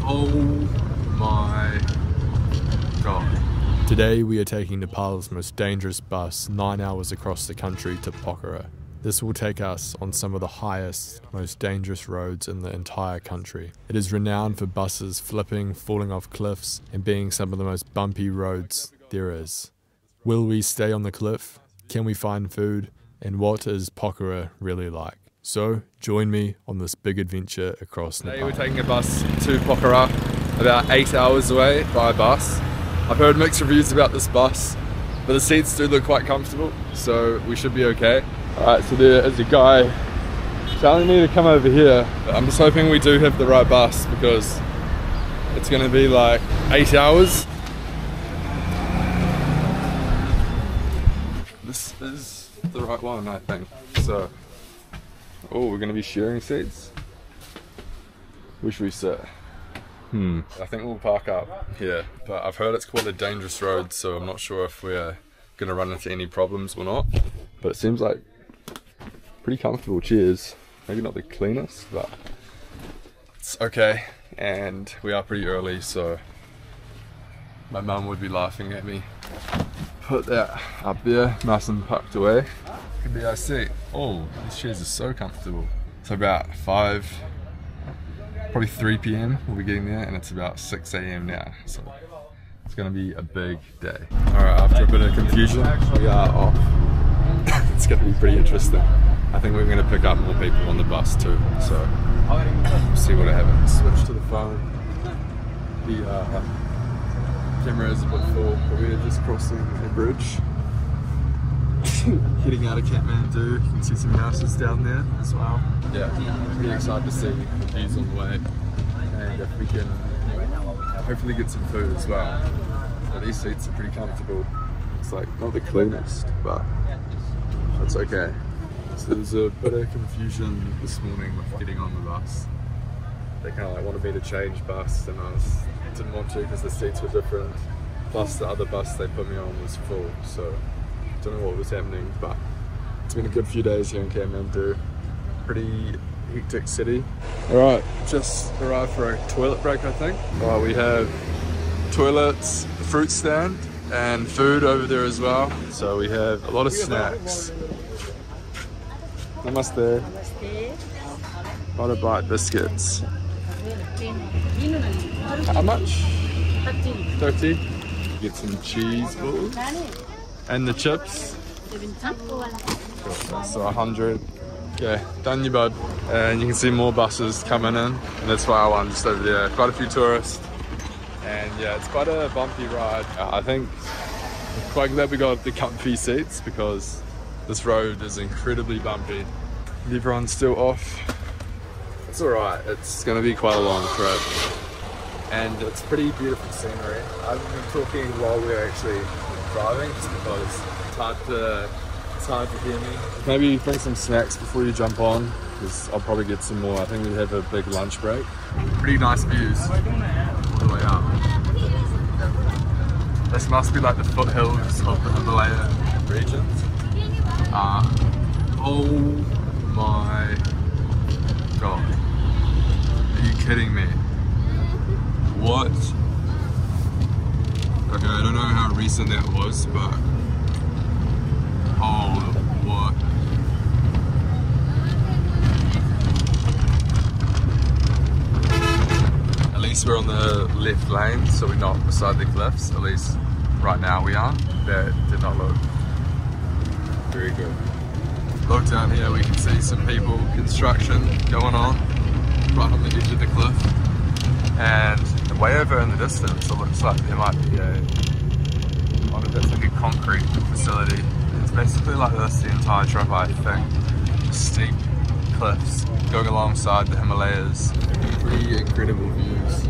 Oh my god. Today we are taking Nepal's most dangerous bus 9 hours across the country to Pokhara. This will take us on some of the highest, most dangerous roads in the entire country. It is renowned for buses flipping, falling off cliffs, and being some of the most bumpy roads there is. Will we stay on the cliff? Can we find food? And what is Pokhara really like? So, join me on this big adventure across Nepal. Today we're taking a bus to Pokhara, about 8 hours away by bus. I've heard mixed reviews about this bus, but the seats do look quite comfortable, so we should be okay. Alright, so there is a guy telling me to come over here. I'm just hoping we do have the right bus because it's going to be like 8 hours. This is the right one, I think. So, oh, we're going to be sharing seats. Where should we sit? I think we'll park up here, but I've heard it's quite a dangerous road, so I'm not sure if we're going to run into any problems or not. But it seems like pretty comfortable chairs. Maybe not the cleanest, but it's okay. And we are pretty early, so my mum would be laughing at me. Put that up there, nice and tucked away. Could be our seat. Oh, these chairs are so comfortable. So about probably 3 p.m. we'll be getting there, and it's about 6 a.m. now, so it's going to be a big day. Alright, after a bit of confusion, we are off. It's going to be pretty interesting. I think we're going to pick up more people on the bus too, so we'll see what happens. Switch to the phone. The camera is a bit full, but we're just crossing a bridge. Heading out of Kathmandu. You can see some houses down there as well. Yeah, pretty excited to see the views on the way, and if we can hopefully get some food as well. So these seats are pretty comfortable. It's like not the cleanest, but it's okay. So there's a bit of confusion this morning with getting on the bus. They kind of like wanted me to change bus, and I didn't want to because the seats were different. Plus the other bus they put me on was full, so don't know what was happening, but it's been a good few days here in Kathmandu. Pretty hectic city. Alright, just arrived for a toilet break, I think. We have toilets, a fruit stand, and food over there as well. So we have a lot of snacks. Namaste. Butter bite biscuits. How much? 30. Get some cheese balls. And the chips. So 100. Okay, done you bud. And you can see more buses coming in. And that's why I won just over there. Quite a few tourists. And yeah, it's quite a bumpy ride. I think I'm quite glad we got the comfy seats because this road is incredibly bumpy. Everyone's still off. It's alright, it's going to be quite a long trip. And it's pretty beautiful scenery. I've been talking while we're actually driving just because it's hard to hear me. Maybe bring some snacks before you jump on because I'll probably get some more. I think we have a big lunch break. Pretty nice views all the way up. This must be like the foothills of the Himalayan region. Oh my god. Are you kidding me? What? Okay, I don't know how recent that was, but oh, what? At least we're on the left lane, so we're not beside the cliffs. At least right now we are. That did not look very good. Look down here, we can see some people, construction going on right on the edge of the cliff. And way over in the distance, it looks like there might be it's like a concrete facility. It's basically like this the entire trip, I think. Steep cliffs going alongside the Himalayas. Pretty incredible views.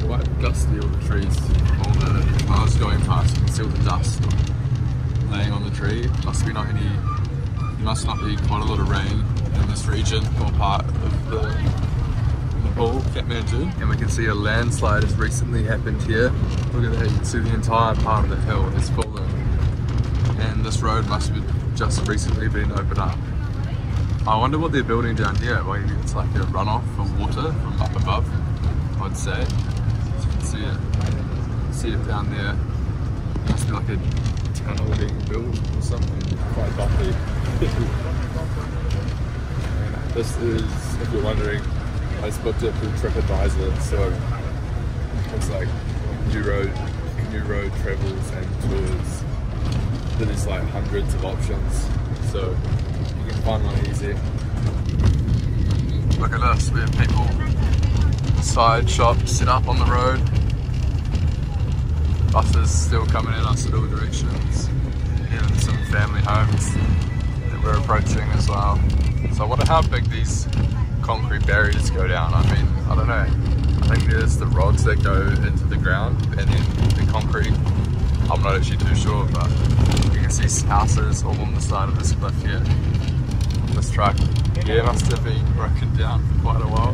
Quite gusty, all the trees. All the cars going past, you can see all the dust laying on the tree. There must not be quite a lot of rain in this region or part of the Nepal, Kathmandu. And we can see a landslide has recently happened here. Look at that, you can see the entire part of the hill has fallen. And this road must have just recently been opened up. I wonder what they're building down here. Maybe it's like a runoff of water from up above. I'd say. As you can see it down there. It must be like a tunnel being built or something. Quite bumpy. And this is, if you're wondering, I just booked it through TripAdvisor, so it's like new road travels and tours. There's like hundreds of options, so you can find one easy. Look at this, we have people, side shops set up on the road. Buses still coming in us at all directions. Even some family homes that we're approaching as well. So I wonder how big these concrete barriers go down. I mean, I don't know. I think there's the rods that go into the ground and then the concrete. I'm not actually too sure, but you can see houses all on the side of this cliff here. This truck, yeah, must have been broken down for quite a while.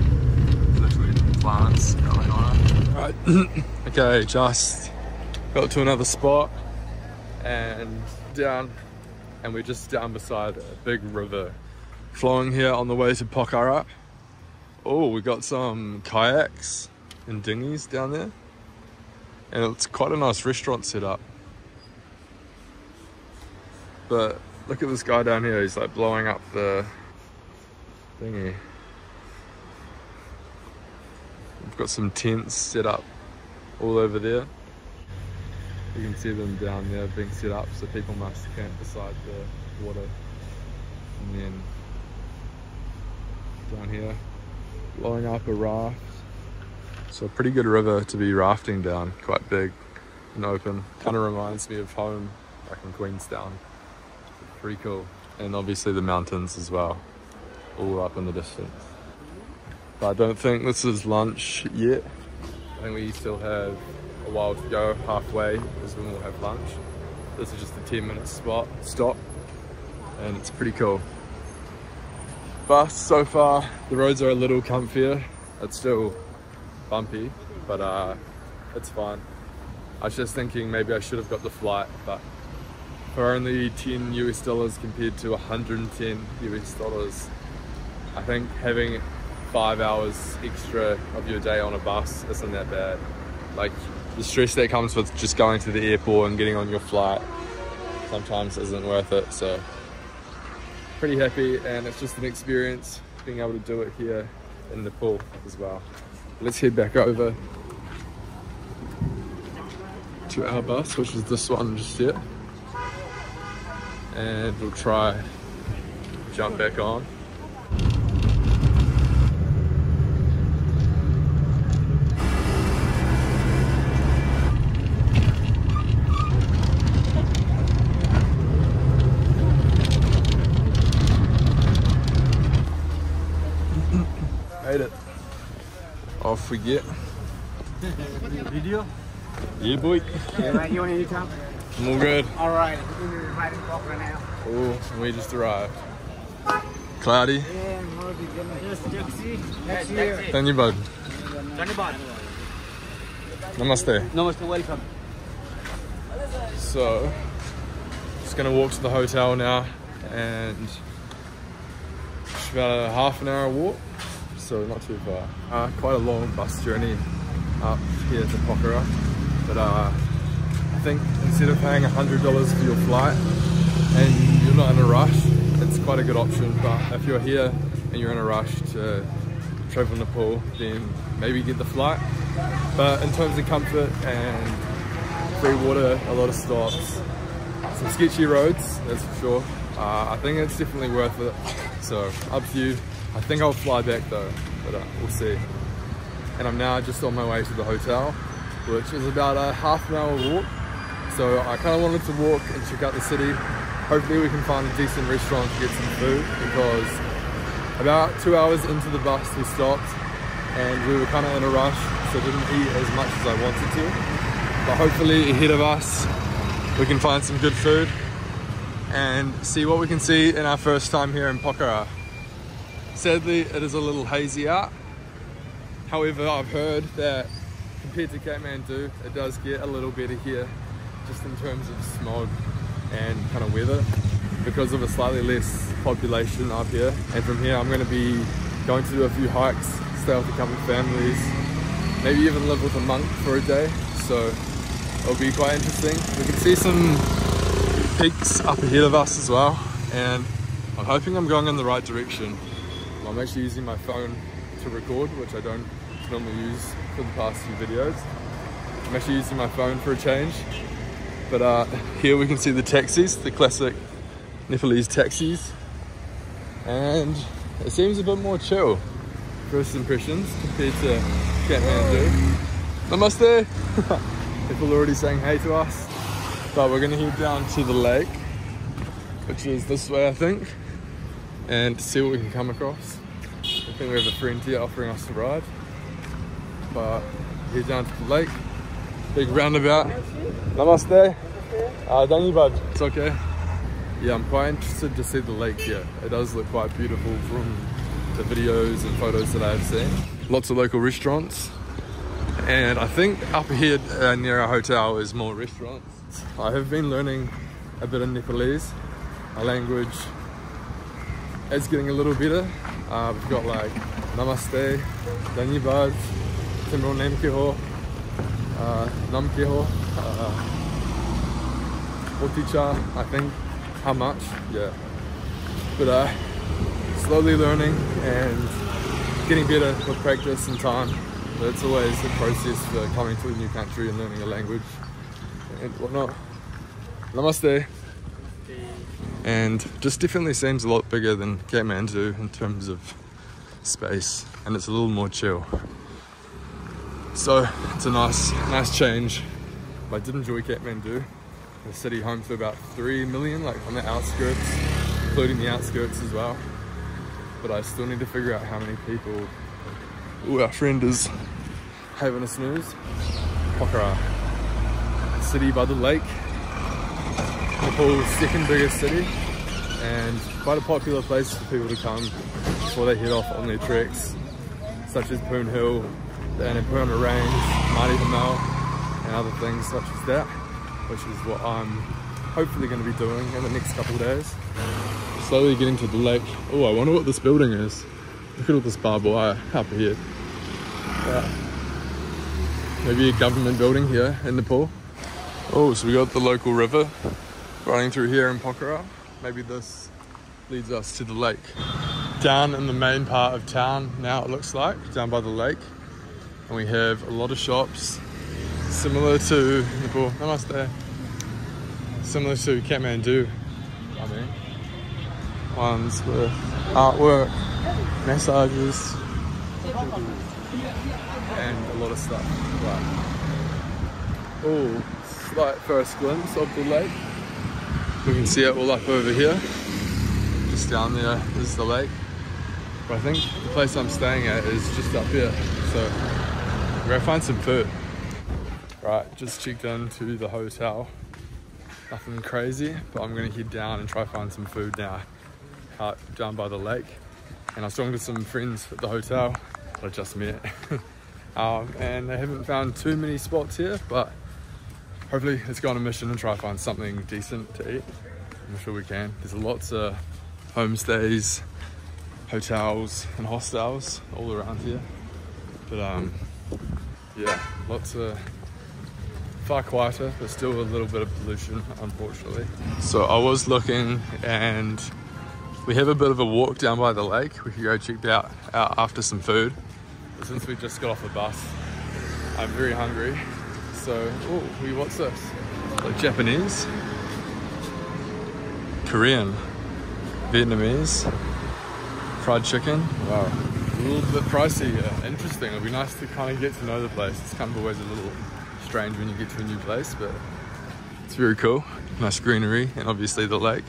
Literally plants going on it. Right, okay, just got to another spot and down, and we're just down beside a big river flowing here on the way to Pokhara. Oh, we got some kayaks and dinghies down there, and it's quite a nice restaurant set up. But look at this guy down here, he's like blowing up the thingy. We've got some tents set up all over there. You can see them down there being set up, so people must camp beside the water. And then down here, blowing up a raft. So a pretty good river to be rafting down, quite big and open. Kind of reminds me of home back in Queenstown. Pretty cool. And obviously the mountains as well, all up in the distance. But I don't think this is lunch yet. I think we still have a while to go, halfway is when we'll have lunch. This is just a 10-minute stop, and it's pretty cool. But so far, the roads are a little comfier. It's still bumpy, but it's fine. I was just thinking maybe I should have got the flight, but for only $10 US compared to 110 US dollars, I think having 5 hours extra of your day on a bus isn't that bad. Like, the stress that comes with just going to the airport and getting on your flight sometimes isn't worth it. So pretty happy, and it's just an experience being able to do it here in Nepal as well. Let's head back over to our bus, which is this one just yet, and we'll try jump back on. Made it. Off we get. Video? Yeah, boy. Yeah, right. You want any time? I'm all good. All right. We're right in Pokhara now. Oh, we just arrived. Cloudy. Yeah, just taxi. Next year. Dhanyabad. Dhanyabad. Namaste. Namaste, welcome. So, just gonna walk to the hotel now, and it's about a half an hour walk, so not too far. Quite a long bus journey up here to Pokhara, but I think instead of paying $100 for your flight and you're not in a rush, it's quite a good option. But if you're here and you're in a rush to travel Nepal, then maybe get the flight. But in terms of comfort and free water, a lot of stops, some sketchy roads, that's for sure. I think it's definitely worth it, so up to you. I think I'll fly back though, but we'll see. And I'm now just on my way to the hotel, which is about a half an hour walk. So I kind of wanted to walk and check out the city. Hopefully we can find a decent restaurant to get some food, because about 2 hours into the bus we stopped and we were kind of in a rush, so didn't eat as much as I wanted to. But hopefully ahead of us we can find some good food and see what we can see in our first time here in Pokhara. Sadly, it is a little hazy out. However, I've heard that compared to Kathmandu, it does get a little better here, just in terms of smog and kind of weather, because of a slightly less population up here. And from here, I'm going to be going to do a few hikes, stay with a couple of families, maybe even live with a monk for a day. So it'll be quite interesting. We can see some peaks up ahead of us as well, and I'm hoping I'm going in the right direction. I'm actually using my phone to record, which I don't normally use for the past few videos. I'm actually using my phone for a change. But here we can see the taxis, the classic Nepalese taxis, and it seems a bit more chill. First impressions compared to Kathmandu. Namaste! People are already saying hey to us. But we're gonna head down to the lake, which is this way I think, and see what we can come across. I think we have a friend here offering us a ride. But head down to the lake, big roundabout. Namaste! Don't you bud, it's okay. Yeah, I'm quite interested to see the lake here. It does look quite beautiful from the videos and photos that I've seen. Lots of local restaurants. And I think up here near our hotel is more restaurants. I have been learning a bit of Nepalese. My language is getting a little better. We've got like Namaste, Dhanyabad, Timro Nam Ke Ho, Nam Ke Ho, Oticha, I think. How much? Yeah. But slowly learning and getting better with practice and time. But it's always a process for coming to a new country and learning a language and whatnot. Namaste. And just definitely seems a lot bigger than Kathmandu in terms of space, and it's a little more chill. So it's a nice change. I did enjoy Kathmandu, the city home to about 3 million, like on the outskirts, including the outskirts as well. But I still need to figure out how many people. Ooh, our friend is having a snooze. Pokhara, city by the lake, Nepal's second biggest city, and quite a popular place for people to come before they head off on their treks, such as Poon Hill, the Annapurna Range, Mardi Himal, and other things such as that, which is what I'm hopefully going to be doing in the next couple of days. Slowly getting to the lake. Oh, I wonder what this building is. Look at all this barbed wire up here. Maybe a government building here in Nepal. Oh, so we got the local river running through here in Pokhara. Maybe this leads us to the lake. Down in the main part of town now, it looks like, down by the lake. And we have a lot of shops similar to Nepal. Namaste. Similar to Kathmandu, I mean. Ones with artwork, massages, and a lot of stuff. Right. Oh, slight first glimpse of the lake. We can see it all up over here. Just down there is the lake. But I think the place I'm staying at is just up here. So we're gonna find some food. Right, just checked into the hotel. Nothing crazy, but I'm gonna head down and try find some food now. Down by the lake, and I was talking to some friends at the hotel that I just met, and they haven't found too many spots here, but hopefully let's go on a mission and try to find something decent to eat. I'm sure we can. There's lots of homestays, hotels and hostels all around here, but yeah, lots of far quieter, but still a little bit of pollution, unfortunately. So I was looking, and we have a bit of a walk down by the lake. We could go check that out after some food. But since we just got off the bus, I'm very hungry. So, oh, what's this? Like Japanese, Korean, Vietnamese, fried chicken. Wow, a little bit pricey. Interesting. It'll be nice to kind of get to know the place. It's kind of always a little strange when you get to a new place, but it's very cool. Nice greenery, and obviously the lake.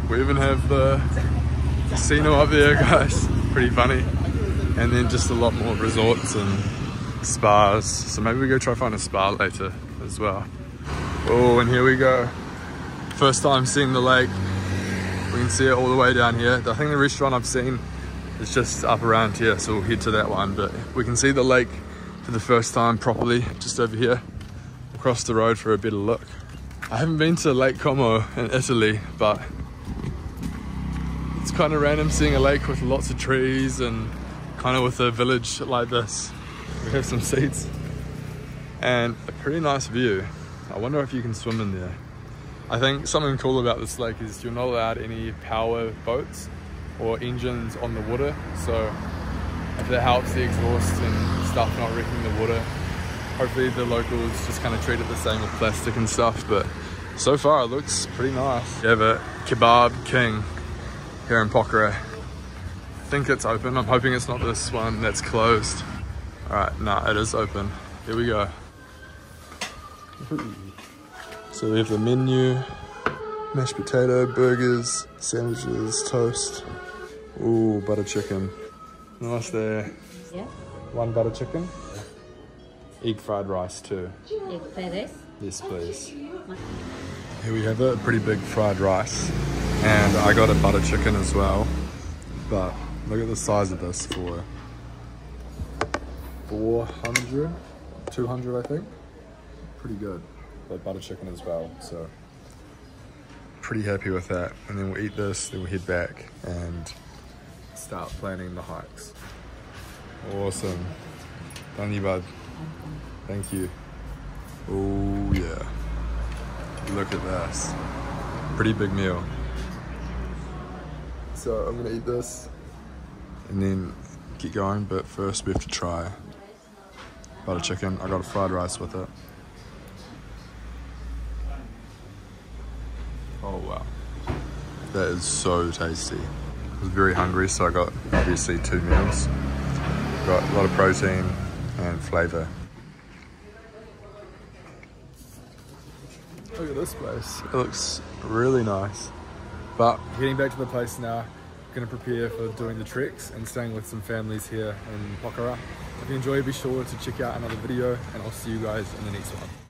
We even have the casino up there, guys. Pretty funny. And then just a lot more resorts and spas. So maybe we go try to find a spa later as well. Oh, and here we go. First time seeing the lake. We can see it all the way down here. I think the restaurant I've seen is just up around here, so we'll head to that one. But we can see the lake for the first time properly just over here. Across the road for a better look. I haven't been to Lake Como in Italy, but it's kind of random seeing a lake with lots of trees and kind of with a village like this. We have some seats and a pretty nice view. I wonder if you can swim in there. I think something cool about this lake is you're not allowed any power boats or engines on the water. So if that helps the exhaust and stuff not wrecking the water, hopefully the locals just kind of treat it the same with plastic and stuff. But so far it looks pretty nice. You have a kebab king here in Pokhara. I think it's open. I'm hoping it's not this one that's closed. All right, nah, it is open. Here we go. So we have the menu, mashed potato, burgers, sandwiches, toast. Ooh, butter chicken. Nice there. Yeah. One butter chicken. Egg fried rice too. Egg fried rice? Yes, please. Here we have it, a pretty big fried rice. And I got a butter chicken as well. But look at the size of this for 400, 200 I think. Pretty good. But butter chicken as well, so pretty happy with that. And then we'll eat this, then we'll head back and start planning the hikes. Awesome. Done you, bud. Thank you. Oh yeah. Look at this. Pretty big meal. So I'm gonna eat this and then get going, but first we have to try butter chicken. I got a fried rice with it. Oh wow. That is so tasty. I was very hungry, so I got obviously 2 meals. Got a lot of protein and flavour. Look at this place. It looks really nice. But heading back to the place now, gonna prepare for doing the treks and staying with some families here in Pokhara. If you enjoy, be sure to check out another video and I'll see you guys in the next one.